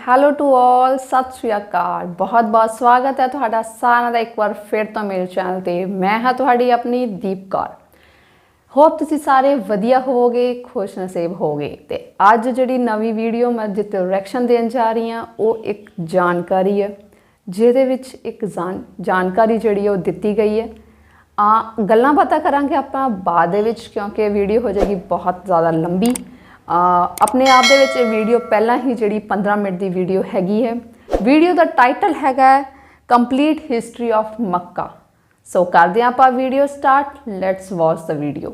Hello to all, ਸਤਿ ਸ਼੍ਰੀ ਅਕਾਲ। ਬਹੁਤ ਬਹੁਤ ਸਵਾਗਤ ਹੈ ਤੁਹਾਡਾ ਸਾਰਿਆਂ ਦਾ ਇੱਕ ਵਾਰ ਫਿਰ ਤੋਂ ਮੇਰੇ ਚੈਨਲ ਤੇ। ਮੈਂ ਹਾਂ ਤੁਹਾਡੀ ਆਪਣੀ ਦੀਪ ਕੌਰ। ਹੋਪ ਤੁਸੀਂ ਸਾਰੇ ਵਧੀਆ ਹੋਵੋਗੇ, ਖੁਸ਼ ਨਸੀਬ ਹੋਵੋਗੇ। ਤੇ ਅੱਜ ਜਿਹੜੀ ਨਵੀਂ ਵੀਡੀਓ ਮੈਂ ਜਿੱਤੇ ਰਿਐਕਸ਼ਨ ਦੇਣ ਜਾ ਰਹੀ ਹਾਂ ਉਹ ਇੱਕ ਜਾਣਕਾਰੀ ਹੈ, ਜਿਹਦੇ ਵਿੱਚ ਇੱਕ ਜਾਣਕਾਰੀ ਜਿਹੜੀ ਉਹ ਦਿੱਤੀ ਗਈ ਹੈ। ਗੱਲਾਂ ਬਾਤਾਂ ਕਰਾਂਗੇ ਆਪਾਂ ਬਾਅਦ ਦੇ ਵਿੱਚ, ਕਿਉਂਕਿ ਵੀਡੀਓ ਹੋ ਜਾਏਗੀ ਬਹੁਤ ਜ਼ਿਆਦਾ ਲੰਬੀ। ਆਪਣੇ ਆਪ ਦੇ ਵਿੱਚ ਇਹ ਵੀਡੀਓ ਪਹਿਲਾਂ ਹੀ ਜਿਹੜੀ 15 ਮਿੰਟ ਦੀ ਵੀਡੀਓ ਹੈਗੀ ਹੈ। ਵੀਡੀਓ ਦਾ ਟਾਈਟਲ ਹੈਗਾ ਕੰਪਲੀਟ ਹਿਸਟਰੀ ਆਫ ਮੱਕਾ। ਸੋ ਕਰਦੇ ਹਾਂ ਆਪਾਂ video start. Let's watch the video.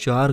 4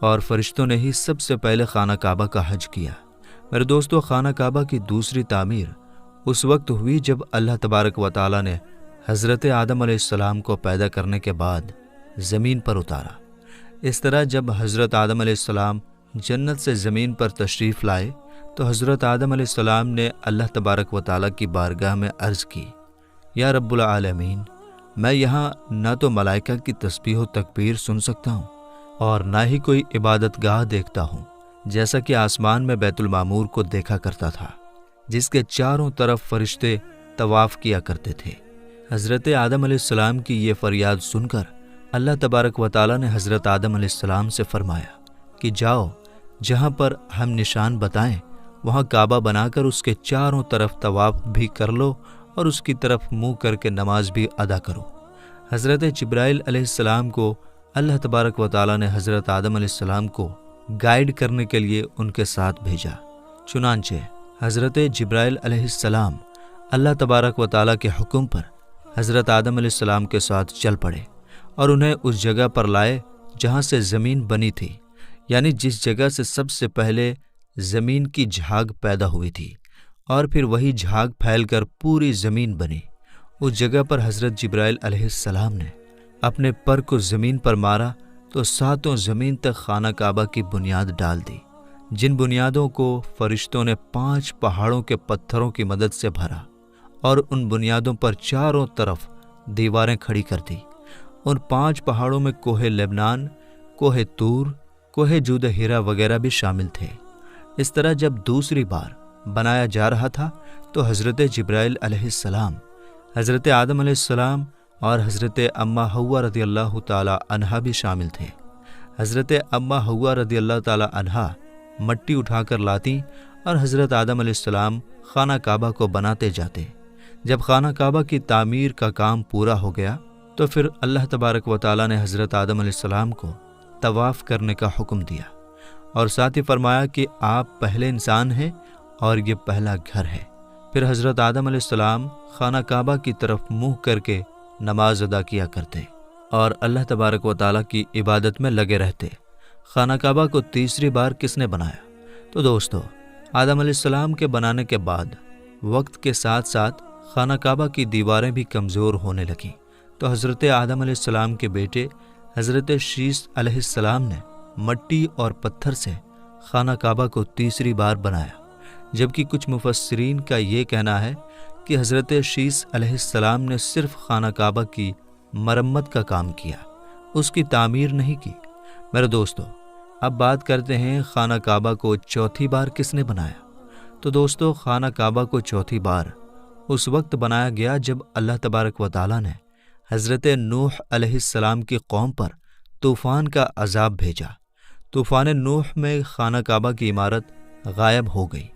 اور فرشتوں نے ہی سب سے پہلے خانہ کعبہ کا حج کیا۔ میرے دوستو، خانہ کعبہ کی دوسری تعمیر اس وقت ہوئی جب اللہ تبارک و تعالیٰ نے حضرت آدم علیہ السلام کو پیدا کرنے کے بعد زمین پر اتارا۔ اس طرح جب حضرت آدم علیہ السلام جنت سے زمین پر تشریف لائے تو حضرت آدم علیہ السلام نے اللہ تبارک و تعالیٰ کی بارگاہ میں عرض کی، یا رب العالمین، میں یہاں نہ تو ملائکہ کی تسبیح و تکبیر سن سکتا ہوں اور نہ ہی کوئی عبادت گاہ دیکھتا ہوں جیسا کہ آسمان میں بیت المعمور کو دیکھا کرتا تھا، جس کے چاروں طرف فرشتے طواف کیا کرتے تھے۔ حضرت آدم علیہ السلام کی یہ فریاد سن کر اللہ تبارک و تعالیٰ نے حضرت آدم علیہ السلام سے فرمایا کہ جاؤ، جہاں پر ہم نشان بتائیں وہاں کعبہ بنا کر اس کے چاروں طرف طواف بھی کر لو اور اس کی طرف منہ کر کے نماز بھی ادا کرو۔ حضرت جبرائیل علیہ السلام کو اللہ تبارک و تعالیٰ نے حضرت آدم علیہ السلام کو گائیڈ کرنے کے لیے ان کے ساتھ بھیجا۔ چنانچہ حضرت جبرائیل علیہ السلام اللہ تبارک و تعالیٰ کے حکم پر حضرت آدم علیہ السلام کے ساتھ چل پڑے اور انہیں اس جگہ پر لائے جہاں سے زمین بنی تھی، یعنی جس جگہ سے سب سے پہلے زمین کی جھاگ پیدا ہوئی تھی، اور پھر وہی جھاگ پھیل کر پوری زمین بنی۔ اس جگہ پر حضرت جبرائیل علیہ السلام نے اپنے پر کو زمین پر مارا تو ساتوں زمین تک خانہ کعبہ کی بنیاد ڈال دی، جن بنیادوں کو فرشتوں نے 5 پہاڑوں کے پتھروں کی مدد سے بھرا اور ان بنیادوں پر چاروں طرف دیواریں کھڑی کر دی۔ ان 5 پہاڑوں میں کوہ لبنان، کوہ طور، کوہ جود ہیرا وغیرہ بھی شامل تھے۔ اس طرح جب دوسری بار بنایا جا رہا تھا تو حضرت جبرائیل علیہ السلام، حضرت آدم علیہ السلام اور حضرت اماں حوا رضی اللہ تعالی عنہا بھی شامل تھے۔ حضرت اماں حوا رضی اللہ تعالی عنہا مٹی اٹھا کر لاتی اور حضرت آدم علیہ السلام خانہ کعبہ کو بناتے جاتے۔ جب خانہ کعبہ کی تعمیر کا کام پورا ہو گیا تو پھر اللہ تبارک و تعالیٰ نے حضرت آدم علیہ السلام کو طواف کرنے کا حکم دیا اور ساتھ ہی فرمایا کہ آپ پہلے انسان ہیں اور یہ پہلا گھر ہے۔ پھر حضرت آدم علیہ السلام خانہ کعبہ کی طرف منہ کر کے نماز ادا کیا کرتے اور اللہ تبارک و تعالیٰ کی عبادت میں لگے رہتے۔ خانہ کعبہ کو تیسری بار کس نے بنایا؟ تو دوستو، آدم علیہ السلام کے بنانے کے بعد وقت کے ساتھ ساتھ خانہ کعبہ کی دیواریں بھی کمزور ہونے لگیں، تو حضرت آدم علیہ السلام کے بیٹے حضرت شیث علیہ السلام نے مٹی اور پتھر سے خانہ کعبہ کو تیسری بار بنایا، جبکہ کچھ مفسرین کا یہ کہنا ہے کہ حضرت شیث علیہ السلام نے صرف خانہ کعبہ کی مرمت کا کام کیا، اس کی تعمیر نہیں کی۔ میرے دوستو، اب بات کرتے ہیں خانہ کعبہ کو چوتھی بار کس نے بنایا؟ تو دوستو، خانہ کعبہ کو چوتھی بار اس وقت بنایا گیا جب اللہ تبارک و تعالیٰ نے حضرت نوح علیہ السلام کی قوم پر طوفان کا عذاب بھیجا۔ طوفان نوح میں خانہ کعبہ کی عمارت غائب ہو گئی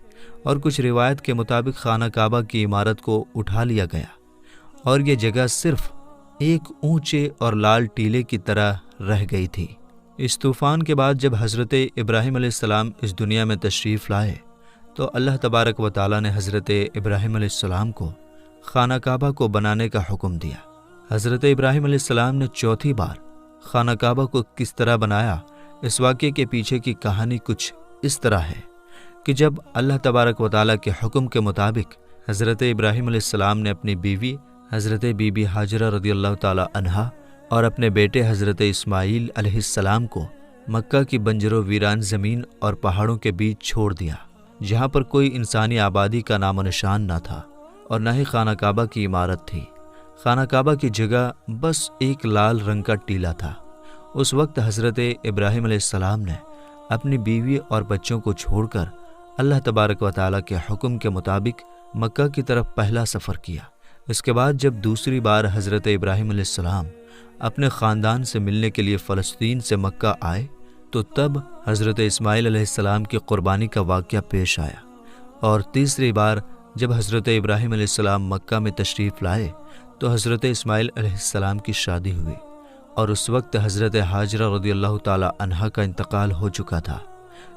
اور کچھ روایت کے مطابق خانہ کعبہ کی عمارت کو اٹھا لیا گیا اور یہ جگہ صرف ایک اونچے اور لال ٹیلے کی طرح رہ گئی تھی۔ اس طوفان کے بعد جب حضرت ابراہیم علیہ السلام اس دنیا میں تشریف لائے تو اللہ تبارک و تعالیٰ نے حضرت ابراہیم علیہ السلام کو خانہ کعبہ کو بنانے کا حکم دیا۔ حضرت ابراہیم علیہ السلام نے چوتھی بار خانہ کعبہ کو کس طرح بنایا، اس واقعے کے پیچھے کی کہانی کچھ اس طرح ہے کہ جب اللہ تبارک و تعالیٰ کے حکم کے مطابق حضرت ابراہیم علیہ السلام نے اپنی بیوی حضرت بی بی ہاجرہ رضی اللہ تعالی عنہا اور اپنے بیٹے حضرت اسماعیل علیہ السلام کو مکہ کی بنجر و ویران زمین اور پہاڑوں کے بیچ چھوڑ دیا، جہاں پر کوئی انسانی آبادی کا نام و نشان نہ تھا اور نہ ہی خانہ کعبہ کی عمارت تھی۔ خانہ کعبہ کی جگہ بس ایک لال رنگ کا ٹیلا تھا۔ اس وقت حضرت ابراہیم علیہ السلام نے اپنی بیوی اور بچوں کو چھوڑ کر اللہ تبارک و تعالیٰ کے حکم کے مطابق مکہ کی طرف پہلا سفر کیا۔ اس کے بعد جب دوسری بار حضرت ابراہیم علیہ السلام اپنے خاندان سے ملنے کے لیے فلسطین سے مکہ آئے تو تب حضرت اسماعیل علیہ السلام کی قربانی کا واقعہ پیش آیا، اور تیسری بار جب حضرت ابراہیم علیہ السلام مکہ میں تشریف لائے تو حضرت اسماعیل علیہ السلام کی شادی ہوئی، اور اس وقت حضرت ہاجرہ رضی اللہ تعالی عنہا کا انتقال ہو چکا تھا۔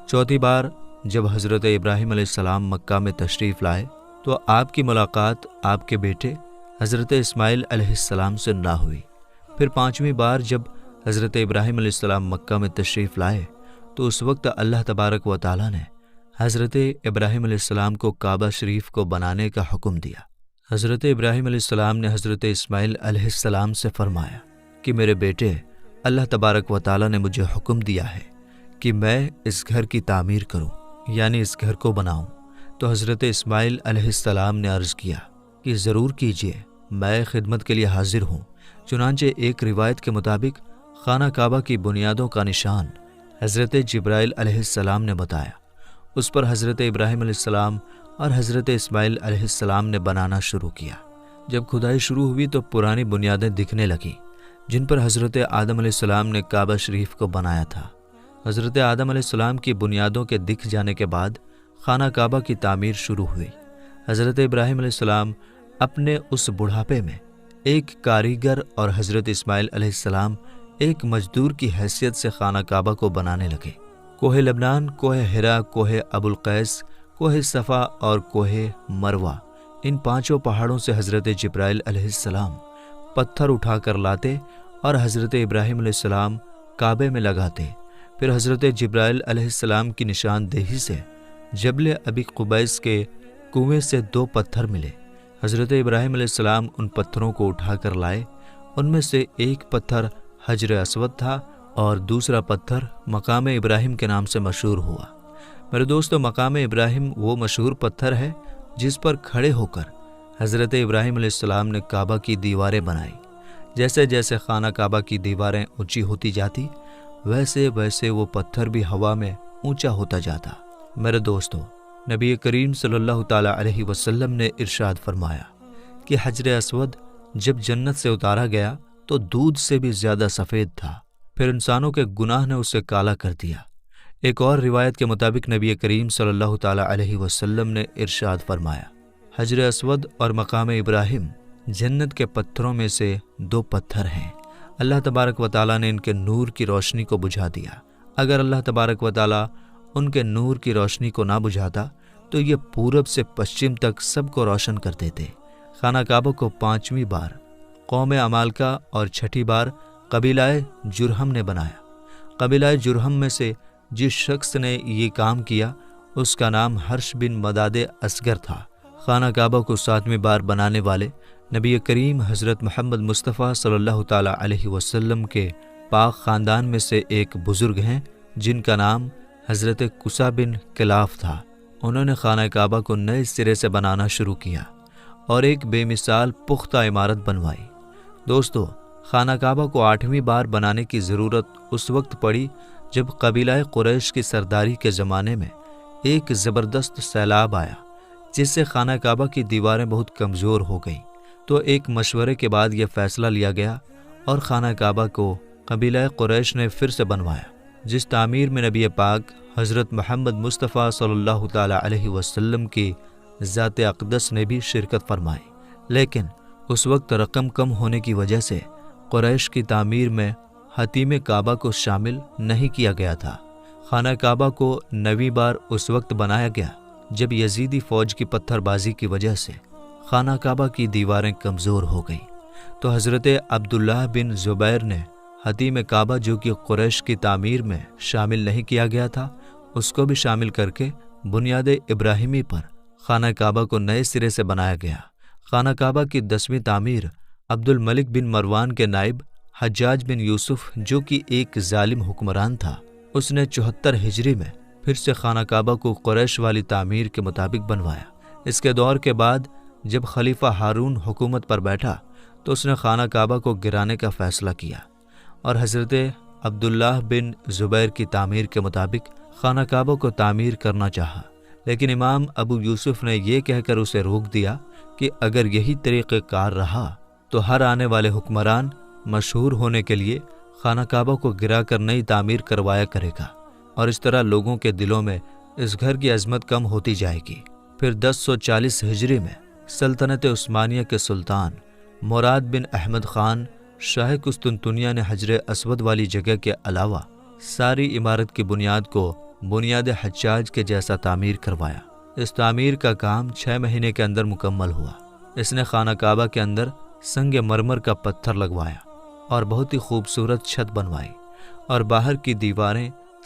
چوتھی بار جب حضرت ابراہیم علیہ السلام مکہ میں تشریف لائے تو آپ کی ملاقات آپ کے بیٹے حضرت اسماعیل علیہ السلام سے نہ ہوئی۔ پھر پانچویں بار جب حضرت ابراہیم علیہ السلام مکہ میں تشریف لائے تو اس وقت اللہ تبارک و تعالیٰ نے حضرت ابراہیم علیہ السلام کو کعبہ شریف کو بنانے کا حکم دیا۔ حضرت ابراہیم علیہ السلام نے حضرت اسماعیل علیہ السلام سے فرمایا کہ میرے بیٹے، اللہ تبارک و تعالیٰ نے مجھے حکم دیا ہے کہ میں اس گھر کی تعمیر کروں، یعنی اس گھر کو بناؤں۔ تو حضرت اسماعیل علیہ السلام نے عرض کیا کہ ضرور کیجیے، میں خدمت کے لیے حاضر ہوں۔ چنانچہ ایک روایت کے مطابق خانہ کعبہ کی بنیادوں کا نشان حضرت جبرائیل علیہ السلام نے بتایا۔ اس پر حضرت ابراہیم علیہ السلام اور حضرت اسماعیل علیہ السلام نے بنانا شروع کیا۔ جب کھدائی شروع ہوئی تو پرانی بنیادیں دکھنے لگیں جن پر حضرت آدم علیہ السلام نے کعبہ شریف کو بنایا تھا۔ حضرت آدم علیہ السلام کی بنیادوں کے دکھ جانے کے بعد خانہ کعبہ کی تعمیر شروع ہوئی۔ حضرت ابراہیم علیہ السلام اپنے اس بڑھاپے میں ایک کاریگر اور حضرت اسماعیل علیہ السلام ایک مزدور کی حیثیت سے خانہ کعبہ کو بنانے لگے۔ کوہ لبنان، کوہ ہرا، کوہ ابو القیس، کوہ صفا اور کوہ مروہ، ان پانچوں پہاڑوں سے حضرت جبرائیل علیہ السلام پتھر اٹھا کر لاتے اور حضرت ابراہیم علیہ السلام کعبے میں لگاتے۔ پھر حضرت جبرائیل علیہ السلام کی نشاندہی سے جبل ابی قبیس کے کنویں سے 2 پتھر ملے۔ حضرت ابراہیم علیہ السلام ان پتھروں کو اٹھا کر لائے۔ ان میں سے ایک پتھر حجر اسود تھا اور دوسرا پتھر مقام ابراہیم کے نام سے مشہور ہوا۔ میرے دوستو، مقام ابراہیم وہ مشہور پتھر ہے جس پر کھڑے ہو کر حضرت ابراہیم علیہ السلام نے کعبہ کی دیواریں بنائی۔ جیسے جیسے خانہ کعبہ کی دیواریں اونچی ہوتی جاتی، ویسے ویسے وہ پتھر بھی ہوا میں اونچا ہوتا جاتا۔ میرے دوستو، نبی کریم صلی اللہ تعالیٰ علیہ وسلم نے ارشاد فرمایا کہ حجر اسود جب جنت سے اتارا گیا تو دودھ سے بھی زیادہ سفید تھا، پھر انسانوں کے گناہ نے اسے کالا کر دیا۔ ایک اور روایت کے مطابق نبی کریم صلی اللہ تعالیٰ علیہ وسلم نے ارشاد فرمایا، حجر اسود اور مقام ابراہیم جنت کے پتھروں میں سے 2 پتھر ہیں۔ اللہ تبارک و تعالیٰ نے ان کے نور کی روشنی کو بجھا دیا۔ اگر اللہ تبارک و تعالیٰ ان کے نور کی روشنی کو نہ بجھاتا تو یہ پورب سے پشچم تک سب کو روشن کر دیتے۔ خانہ کعبہ کو 5ویں بار قوم عمالقہ اور 6ٹھی بار قبیلہ جرہم نے بنایا۔ قبیلہ جرہم میں سے جس شخص نے یہ کام کیا اس کا نام حرش بن مداد اصغر تھا۔ خانہ کعبہ کو 7ویں بار بنانے والے نبی کریم حضرت محمد مصطفیٰ صلی اللہ تعالیٰ علیہ وسلم کے پاک خاندان میں سے ایک بزرگ ہیں جن کا نام حضرت قصہ بن کلاف تھا۔ انہوں نے خانہ کعبہ کو نئے سرے سے بنانا شروع کیا اور ایک بے مثال پختہ عمارت بنوائی۔ دوستو، خانہ کعبہ کو 8ویں بار بنانے کی ضرورت اس وقت پڑی جب قبیلہ قریش کی سرداری کے زمانے میں ایک زبردست سیلاب آیا جس سے خانہ کعبہ کی دیواریں بہت کمزور ہو گئیں۔ تو ایک مشورے کے بعد یہ فیصلہ لیا گیا اور خانہ کعبہ کو قبیلہ قریش نے پھر سے بنوایا، جس تعمیر میں نبی پاک حضرت محمد مصطفیٰ صلی اللہ تعالیٰ علیہ وسلم کی ذات اقدس نے بھی شرکت فرمائی۔ لیکن اس وقت رقم کم ہونے کی وجہ سے قریش کی تعمیر میں حتیم کعبہ کو شامل نہیں کیا گیا تھا۔ خانہ کعبہ کو 9ویں بار اس وقت بنایا گیا جب یزیدی فوج کی پتھر بازی کی وجہ سے خانہ کعبہ کی دیواریں کمزور ہو گئیں، تو حضرت عبداللہ بن زبیر نے حتیم کعبہ جو کہ قریش کی تعمیر میں شامل نہیں کیا گیا تھا اس کو بھی شامل کر کے بنیاد ابراہیمی پر خانہ کعبہ کو نئے سرے سے بنایا گیا۔ خانہ کعبہ کی 10ویں تعمیر عبد الملک بن مروان کے نائب حجاج بن یوسف جو کہ ایک ظالم حکمران تھا، اس نے 74 ہجری میں پھر سے خانہ کعبہ کو قریش والی تعمیر کے مطابق بنوایا۔ اس کے دور کے بعد جب خلیفہ ہارون حکومت پر بیٹھا تو اس نے خانہ کعبہ کو گرانے کا فیصلہ کیا اور حضرت عبداللہ بن زبیر کی تعمیر کے مطابق خانہ کعبہ کو تعمیر کرنا چاہا، لیکن امام ابو یوسف نے یہ کہہ کر اسے روک دیا کہ اگر یہی طریقہ کار رہا تو ہر آنے والے حکمران مشہور ہونے کے لیے خانہ کعبہ کو گرا کر نئی تعمیر کروایا کرے گا اور اس طرح لوگوں کے دلوں میں اس گھر کی عظمت کم ہوتی جائے گی۔ پھر 1040 ہجری میں سلطنت عثمانیہ کے سلطان مراد بن احمد خان شاہ قسطنطنیہ نے حجر اسود والی جگہ کے علاوہ ساری عمارت کی بنیاد کو بنیاد حجاج کے جیسا تعمیر کروایا۔ اس تعمیر کا کام 6 مہینے کے اندر مکمل ہوا۔ اس نے خانہ کعبہ کے اندر سنگ مرمر کا پتھر لگوایا اور بہت ہی خوبصورت چھت بنوائی اور باہر کی دیواریں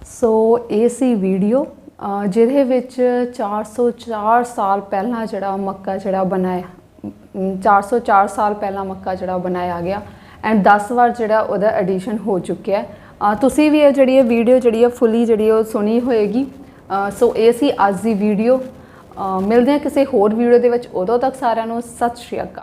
ਸੋ ਇਹ ਸੀ ਵੀਡੀਓ ਜਿਹਦੇ ਵਿੱਚ 404 ਸਾਲ ਪਹਿਲਾਂ ਜਿਹੜਾ ਮੱਕਾ ਜਿਹੜਾ ਬਣਾਇਆ 404 ਸਾਲ ਪਹਿਲਾਂ ਮੱਕਾ ਜਿਹੜਾ ਬਣਾਇਆ ਗਿਆ ਐਂਡ 10 ਵਾਰ ਜਿਹੜਾ ਉਹਦਾ ਐਡੀਸ਼ਨ ਹੋ ਚੁੱਕਿਆ ਹੈ। ਤੁਸੀਂ ਵੀ ਇਹ ਜਿਹੜੀ ਇਹ ਵੀਡੀਓ ਜਿਹੜੀ ਹੈ ਫੁੱਲੀ ਜਿਹੜੀ ਉਹ ਸੁਣੀ ਹੋਏਗੀ। ਸੋ ਇਹ ਸੀ ਅੱਜ ਦੀ ਵੀਡੀਓ। ਮਿਲਦੇ ਹਾਂ ਕਿਸੇ ਹੋਰ ਵੀਡੀਓ ਦੇ ਵਿੱਚ, ਉਦੋਂ ਤੱਕ ਸਾਰਿਆਂ ਨੂੰ ਸਤਿ ਸ਼੍ਰੀ ਅਕਾਲ।